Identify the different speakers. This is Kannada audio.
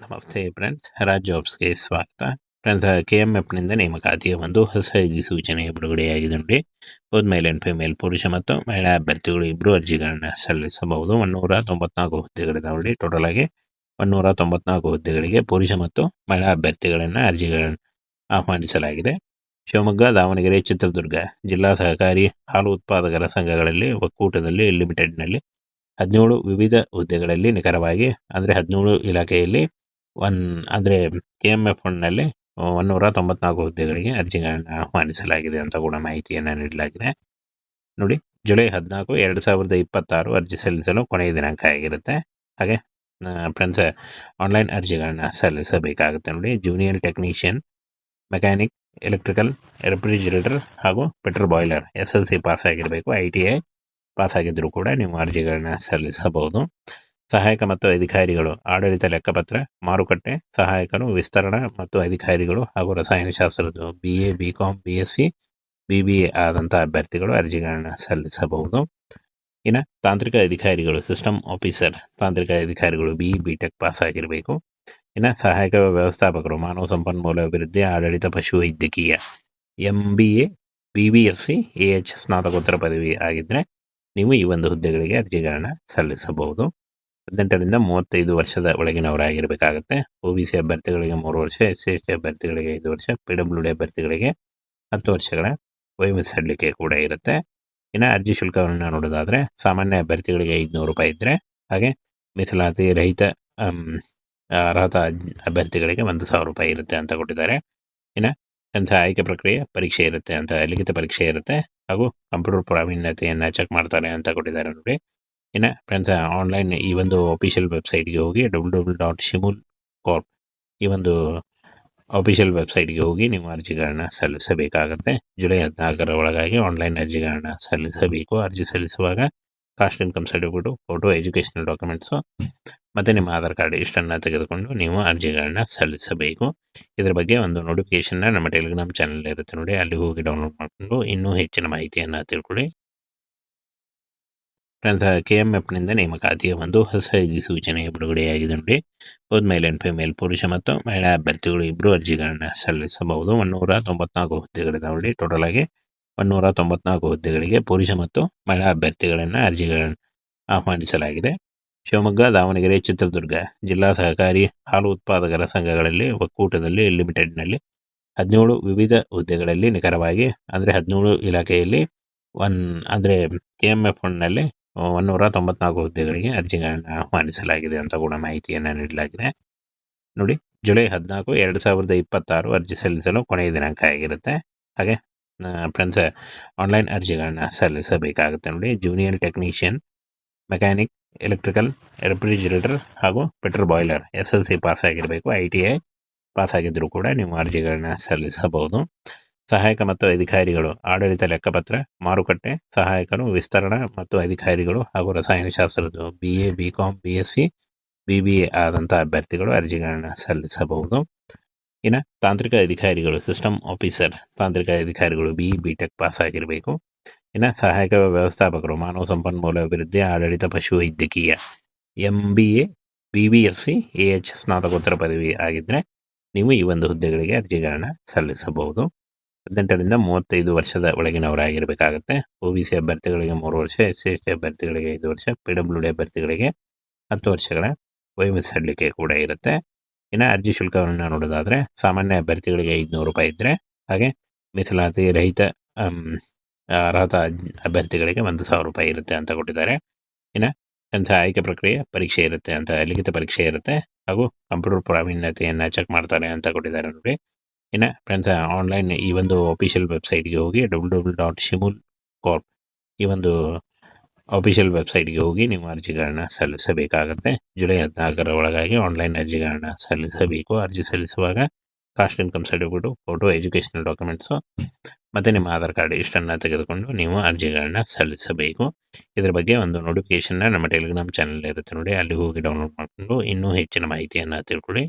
Speaker 1: ನಮಸ್ತೆ ಫ್ರೆಂಡ್ಸ್, ರಾಜ್ ಜಾಬ್ಸ್ಗೆ ಸ್ವಾಗತ. ಫ್ರೆಂಡ್ಸ್, KMF ನಿಂದ ನೇಮಕಾತಿಯ ಒಂದು ಹೊಸ ಅಧಿಸೂಚನೆ ಬಿಡುಗಡೆಯಾಗಿದೆ ನೋಡಿ. ಬೋತ್ ಮೇಲ್ ಆ್ಯಂಡ್ ಫಿಮೇಲ್, ಪುರುಷ ಮತ್ತು ಮಹಿಳಾ ಅಭ್ಯರ್ಥಿಗಳು ಇಬ್ಬರು ಅರ್ಜಿಗಳನ್ನ ಸಲ್ಲಿಸಬಹುದು. 194 ಹುದ್ದೆಗಳಿದಾವೆ. ಟೋಟಲ್ ಆಗಿ 194 ಹುದ್ದೆಗಳಿಗೆ ಪುರುಷ ಮತ್ತು ಮಹಿಳಾ ಅಭ್ಯರ್ಥಿಗಳನ್ನು ಅರ್ಜಿಗಳನ್ನು ಆಹ್ವಾನಿಸಲಾಗಿದೆ. ಶಿವಮೊಗ್ಗ, ದಾವಣಗೆರೆ, ಚಿತ್ರದುರ್ಗ ಜಿಲ್ಲಾ ಸಹಕಾರಿ ಹಾಲು ಉತ್ಪಾದಕರ ಸಂಘಗಳಲ್ಲಿ ಒಕ್ಕೂಟದಲ್ಲಿ ಲಿಮಿಟೆಡ್ನಲ್ಲಿ 17 ವಿವಿಧ ಹುದ್ದೆಗಳಲ್ಲಿ ನಿಖರವಾಗಿ ಅಂದರೆ 17 ಇಲಾಖೆಯಲ್ಲಿ ಅಂದರೆ KMF1ನಲ್ಲಿ 194 ಹುದ್ದೆಗಳಿಗೆ ಅರ್ಜಿಗಳನ್ನು ಆಹ್ವಾನಿಸಲಾಗಿದೆ ಅಂತ ಕೂಡ ಮಾಹಿತಿಯನ್ನು ನೀಡಲಾಗಿದೆ ನೋಡಿ. ಜುಲೈ 14, 2026 ಅರ್ಜಿ ಸಲ್ಲಿಸಲು ಕೊನೆಯ ದಿನಾಂಕ ಆಗಿರುತ್ತೆ. ಹಾಗೆ ಫ್ರೆಂಡ್ಸ್, ಆನ್ಲೈನ್ ಅರ್ಜಿಗಳನ್ನ ಸಲ್ಲಿಸಬೇಕಾಗುತ್ತೆ ನೋಡಿ. Junior technician, mechanic, electrical, refrigerator ಹಾಗೂ ಪೆಟ್ರೋಲ್ ಬಾಯ್ಲರ್ SLC ಪಾಸ್ ಆಗಿರಬೇಕು. ITI ಪಾಸ್ ಆಗಿದ್ದರೂ ಕೂಡ ನೀವು ಅರ್ಜಿಗಳನ್ನ ಸಲ್ಲಿಸಬಹುದು. ಸಹಾಯಕ ಮತ್ತು ಅಧಿಕಾರಿಗಳು, ಆಡಳಿತ ಲೆಕ್ಕಪತ್ರ, ಮಾರುಕಟ್ಟೆ ಸಹಾಯಕರು, ವಿಸ್ತರಣಾ ಮತ್ತು ಅಧಿಕಾರಿಗಳು ಹಾಗೂ ರಸಾಯನಶಾಸ್ತ್ರದ್ದು BA, BCom, BSc, BBA ಆದಂಥ ಅಭ್ಯರ್ಥಿಗಳು ಅರ್ಜಿಗಳನ್ನ ಸಲ್ಲಿಸಬಹುದು. ಇನ್ನು ತಾಂತ್ರಿಕ ಅಧಿಕಾರಿಗಳು, ಸಿಸ್ಟಮ್ ಆಫೀಸರ್ ತಾಂತ್ರಿಕ ಅಧಿಕಾರಿಗಳು BE, BTech ಪಾಸ್ ಆಗಿರಬೇಕು. ಇನ್ನು ಸಹಾಯಕ ವ್ಯವಸ್ಥಾಪಕರು, ಮಾನವ ಸಂಪನ್ಮೂಲ ಅಭಿವೃದ್ಧಿ, ಆಡಳಿತ, ಪಶುವೈದ್ಯಕೀಯ MBA, BBSc, AH ಸ್ನಾತಕೋತ್ತರ ಪದವಿ ಆಗಿದ್ದರೆ ನೀವು ಈ ಒಂದು ಹುದ್ದೆಗಳಿಗೆ ಅರ್ಜಿಗಳನ್ನ ಸಲ್ಲಿಸಬಹುದು. 18ರಿಂದ 35 ವರ್ಷದ ಒಳಗಿನವರಾಗಿರಬೇಕಾಗುತ್ತೆ. OBC ಅಭ್ಯರ್ಥಿಗಳಿಗೆ 3 ವರ್ಷ, SC ಅಭ್ಯರ್ಥಿಗಳಿಗೆ 5 ವರ್ಷ, PWD ಅಭ್ಯರ್ಥಿಗಳಿಗೆ 10 ವರ್ಷಗಳ ವಯೋಮಿತಿ ಸಡಿಲಿಕೆ ಕೂಡ ಇರುತ್ತೆ. ಇನ್ನು ಅರ್ಜಿ ಶುಲ್ಕವನ್ನು ನೋಡೋದಾದರೆ ಸಾಮಾನ್ಯ ಅಭ್ಯರ್ಥಿಗಳಿಗೆ 500 ರೂಪಾಯಿ ಇದ್ದರೆ, ಹಾಗೆ ಮೀಸಲಾತಿ ರಹಿತ ಅರ್ಹತ ಅಭ್ಯರ್ಥಿಗಳಿಗೆ 1,000 ರೂಪಾಯಿ ಇರುತ್ತೆ ಅಂತ ಕೊಟ್ಟಿದ್ದಾರೆ. ಇನ್ನು ಆಯ್ಕೆ ಪ್ರಕ್ರಿಯೆ ಪರೀಕ್ಷೆ ಇರುತ್ತೆ ಅಂತ, ಲಿಖಿತ ಪರೀಕ್ಷೆ ಇರುತ್ತೆ ಹಾಗೂ ಕಂಪ್ಯೂಟರ್ ಪ್ರಾವೀಣ್ಯತೆಯನ್ನು ಚೆಕ್ ಮಾಡ್ತಾರೆ ಅಂತ ಕೊಟ್ಟಿದ್ದಾರೆ ನೋಡಿ. ಇನ್ನು ಫ್ರೆಂಡ್ಸ್, ಆನ್ಲೈನ್ ಈ ಒಂದು ಅಫಿಷಿಯಲ್ ವೆಬ್ಸೈಟ್ಗೆ ಹೋಗಿ www.shimul.corp ಈ ಒಂದು ಅಫಿಷಿಯಲ್ ವೆಬ್ಸೈಟ್ಗೆ ಹೋಗಿ ನೀವು ಅರ್ಜಿಗಳನ್ನ ಸಲ್ಲಿಸಬೇಕಾಗತ್ತೆ. ಜುಲೈ 14 ಒಳಗಾಗಿ ಆನ್ಲೈನ್ ಅರ್ಜಿಗಳನ್ನ ಸಲ್ಲಿಸಬೇಕು. ಅರ್ಜಿ ಸಲ್ಲಿಸುವಾಗ caste income certificate, photo, educational documents ಮತ್ತು ನಿಮ್ಮ ಆಧಾರ್ ಕಾರ್ಡ್ ಇಷ್ಟನ್ನು ತೆಗೆದುಕೊಂಡು ನೀವು ಅರ್ಜಿಗಳನ್ನ ಸಲ್ಲಿಸಬೇಕು. ಇದರ ಬಗ್ಗೆ ಒಂದು ನೋಟಿಫಿಕೇಷನ್ನ ನಮ್ಮ ಟೆಲಿಗ್ರಾಮ್ ಚಾನಲ್ ಇರುತ್ತೆ ನೋಡಿ, ಅಲ್ಲಿ ಹೋಗಿ ಡೌನ್ಲೋಡ್ ಮಾಡಿಕೊಂಡು ಇನ್ನೂ ಹೆಚ್ಚಿನ ಮಾಹಿತಿಯನ್ನು ತಿಳ್ಕೊಳ್ಳಿ. ಫ್ರೆಂಡ್ಸ್, KMF ನಿಂದ ನೇಮಕಾತಿಯ ಒಂದು ಹೊಸ ಅಧಿಸೂಚನೆ ಬಿಡುಗಡೆಯಾಗಿದೆ ನೋಡಿ. ಬೋತ್ ಮೇಲ್ ಆ್ಯಂಡ್ ಫಿಮೇಲ್, ಪುರುಷ ಮತ್ತು ಮಹಿಳಾ ಅಭ್ಯರ್ಥಿಗಳು ಇಬ್ಬರು ಅರ್ಜಿಗಳನ್ನ ಸಲ್ಲಿಸಬಹುದು. 194 ಹುದ್ದೆಗಳಿದಾವೆ. ಟೋಟಲ್ ಆಗಿ 194 ಹುದ್ದೆಗಳಿಗೆ ಪುರುಷ ಮತ್ತು ಮಹಿಳಾ ಅಭ್ಯರ್ಥಿಗಳನ್ನು ಅರ್ಜಿಗಳನ್ನು ಆಹ್ವಾನಿಸಲಾಗಿದೆ. ಶಿವಮೊಗ್ಗ, ದಾವಣಗೆರೆ, ಚಿತ್ರದುರ್ಗ ಜಿಲ್ಲಾ ಸಹಕಾರಿ ಹಾಲು ಉತ್ಪಾದಕರ ಸಂಘಗಳಲ್ಲಿ ಒಕ್ಕೂಟದಲ್ಲಿ ಲಿಮಿಟೆಡ್ನಲ್ಲಿ 17 ವಿವಿಧ ಹುದ್ದೆಗಳಲ್ಲಿ ನಿಖರವಾಗಿ ಅಂದರೆ 17 ಇಲಾಖೆಯಲ್ಲಿ ಅಂದರೆ KMF1ನಲ್ಲಿ 194 ಹುದ್ದೆಗಳಿಗೆ ಅರ್ಜಿಗಳನ್ನು ಆಹ್ವಾನಿಸಲಾಗಿದೆ ಅಂತ ಕೂಡ ಮಾಹಿತಿಯನ್ನು ನೀಡಲಾಗಿದೆ ನೋಡಿ. ಜುಲೈ 14, 2026 ಅರ್ಜಿ ಸಲ್ಲಿಸಲು ಕೊನೆಯ ದಿನಾಂಕ ಆಗಿರುತ್ತೆ. ಹಾಗೆ ಫ್ರೆಂಡ್ಸ್, ಆನ್ಲೈನ್ ಅರ್ಜಿಗಳನ್ನ ಸಲ್ಲಿಸಬೇಕಾಗುತ್ತೆ ನೋಡಿ. Junior technician, mechanic, electrical, refrigerator ಹಾಗೂ ಪೆಟ್ರೋಲ್ ಬಾಯ್ಲರ್ SLC ಪಾಸ್ ಆಗಿರಬೇಕು. ITI ಪಾಸ್ ಆಗಿದ್ದರೂ ಕೂಡ ನೀವು ಅರ್ಜಿಗಳನ್ನ ಸಲ್ಲಿಸಬಹುದು. ಸಹಾಯಕ ಮತ್ತು ಅಧಿಕಾರಿಗಳು, ಆಡಳಿತ ಲೆಕ್ಕಪತ್ರ, ಮಾರುಕಟ್ಟೆ ಸಹಾಯಕರು, ವಿಸ್ತರಣಾ ಮತ್ತು ಅಧಿಕಾರಿಗಳು ಹಾಗೂ ರಸಾಯನಶಾಸ್ತ್ರದ್ದು BA, BCom, BSc, BBA ಆದಂಥ ಅಭ್ಯರ್ಥಿಗಳು ಅರ್ಜಿಗಳನ್ನ ಸಲ್ಲಿಸಬಹುದು. ಇನ್ನು ತಾಂತ್ರಿಕ ಅಧಿಕಾರಿಗಳು, ಸಿಸ್ಟಮ್ ಆಫೀಸರ್ ತಾಂತ್ರಿಕ ಅಧಿಕಾರಿಗಳು BE, BTech ಪಾಸ್ ಆಗಿರಬೇಕು. ಇನ್ನು ಸಹಾಯಕ ವ್ಯವಸ್ಥಾಪಕರು, ಮಾನವ ಸಂಪನ್ಮೂಲ ಅಭಿವೃದ್ಧಿ, ಆಡಳಿತ, ಪಶುವೈದ್ಯಕೀಯ MBA, BBSc, AH ಸ್ನಾತಕೋತ್ತರ ಪದವಿ ಆಗಿದ್ದರೆ ನೀವು ಈ ಒಂದು ಹುದ್ದೆಗಳಿಗೆ ಅರ್ಜಿಗಳನ್ನ ಸಲ್ಲಿಸಬಹುದು. 18ರಿಂದ 35 ವರ್ಷದ ಒಳಗಿನವರಾಗಿರಬೇಕಾಗುತ್ತೆ. OBC ಅಭ್ಯರ್ಥಿಗಳಿಗೆ 3 ವರ್ಷ, SC ಅಭ್ಯರ್ಥಿಗಳಿಗೆ 5 ವರ್ಷ, PWD ಅಭ್ಯರ್ಥಿಗಳಿಗೆ 10 ವರ್ಷಗಳ ವಯೋಮಿತಿ ಸಡಿಲಿಕೆ ಕೂಡ ಇರುತ್ತೆ. ಇನ್ನು ಅರ್ಜಿ ಶುಲ್ಕವನ್ನು ನೋಡೋದಾದರೆ ಸಾಮಾನ್ಯ ಅಭ್ಯರ್ಥಿಗಳಿಗೆ 500 ರೂಪಾಯಿ ಇದ್ದರೆ, ಹಾಗೆ ಮೀಸಲಾತಿ ರಹಿತ ಅರ್ಹತ ಅಭ್ಯರ್ಥಿಗಳಿಗೆ 1,000 ರೂಪಾಯಿ ಇರುತ್ತೆ ಅಂತ ಕೊಟ್ಟಿದ್ದಾರೆ. ಇನ್ನು ಆಯ್ಕೆ ಪ್ರಕ್ರಿಯೆ ಪರೀಕ್ಷೆ ಇರುತ್ತೆ ಅಂತ, ಲಿಖಿತ ಪರೀಕ್ಷೆ ಇರುತ್ತೆ ಹಾಗೂ ಕಂಪ್ಯೂಟರ್ ಪ್ರಾವೀಣ್ಯತೆಯನ್ನು ಚೆಕ್ ಮಾಡ್ತಾರೆ ಅಂತ ಕೊಟ್ಟಿದ್ದಾರೆ ನೋಡಿ. ಇನ್ನು ಫ್ರೆಂಡ್ಸ್, ಆನ್ಲೈನ್ ಈ ಒಂದು ಅಫಿಷಿಯಲ್ ವೆಬ್ಸೈಟ್ಗೆ ಹೋಗಿ www.shimul.corp ಈ ಒಂದು ಅಫಿಷಿಯಲ್ ವೆಬ್ಸೈಟ್ಗೆ ಹೋಗಿ ನೀವು ಅರ್ಜಿಗಳನ್ನ ಸಲ್ಲಿಸಬೇಕಾಗತ್ತೆ. ಜುಲೈ 14 ಒಳಗಾಗಿ ಆನ್ಲೈನ್ ಅರ್ಜಿಗಳನ್ನ ಸಲ್ಲಿಸಬೇಕು. ಅರ್ಜಿ ಸಲ್ಲಿಸುವಾಗ caste income certificate, photo, educational documents ಮತ್ತು ನಿಮ್ಮ ಆಧಾರ್ ಕಾರ್ಡ್ ಇಷ್ಟನ್ನು ತೆಗೆದುಕೊಂಡು ನೀವು ಅರ್ಜಿಗಳನ್ನ ಸಲ್ಲಿಸಬೇಕು. ಇದರ ಬಗ್ಗೆ ಒಂದು ನೋಟಿಫಿಕೇಷನ್ನ ನಮ್ಮ ಟೆಲಿಗ್ರಾಮ್ ಚಾನಲ್ ಇರುತ್ತೆ ನೋಡಿ, ಅಲ್ಲಿ ಹೋಗಿ ಡೌನ್ಲೋಡ್ ಮಾಡಿಕೊಂಡು ಇನ್ನೂ ಹೆಚ್ಚಿನ ಮಾಹಿತಿಯನ್ನು ತಿಳ್ಕೊಳ್ಳಿ.